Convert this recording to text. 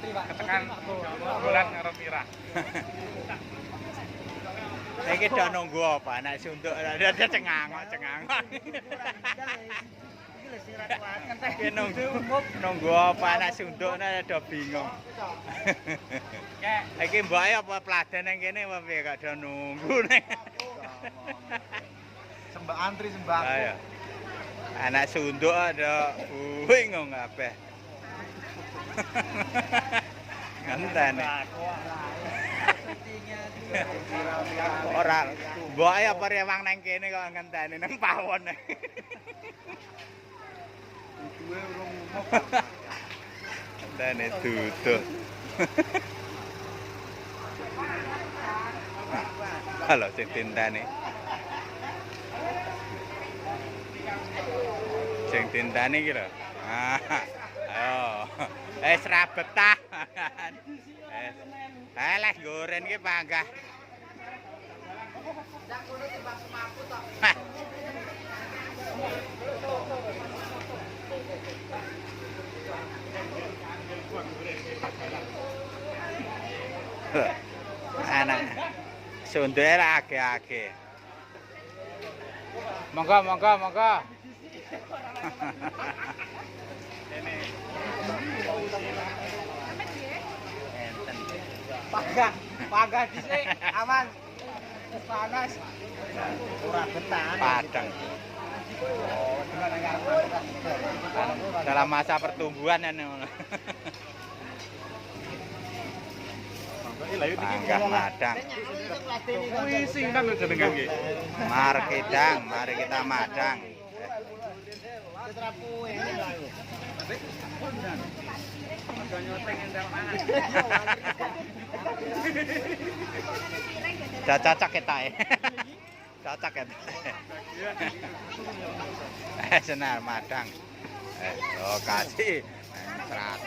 ketekan bulan karo pirah. Iki do nunggu apa? Nek suntuk ada cengangok. Iki nunggu apa nek suntuk nek do bingung. Iki mbake apa pladen nang kene apa piye gak do nunggu ning. Sembah antri sembako. Ayo. Anak suntuk ada bingung kabeh. Ngenteni. Ora mbok apa rewang nang kene kok ngenteni nang pawon. Duwe urung umum. Ngenteni duduk. Halo sing tintane. Sing tintane iki lho. Ayo. Serabetah. Alah goren ki panggah. Anak sunduke ra age-age. Monggo. Pagah dhisik aman. Panas. Ora betan. Padang. Dalam masa pertumbuhan ini. Panggah madang. Kuwi singkat lho jenenge iki. Mari kita madang. Cocok kita ya. Cocok ya. Senar madang. Lokasi 100.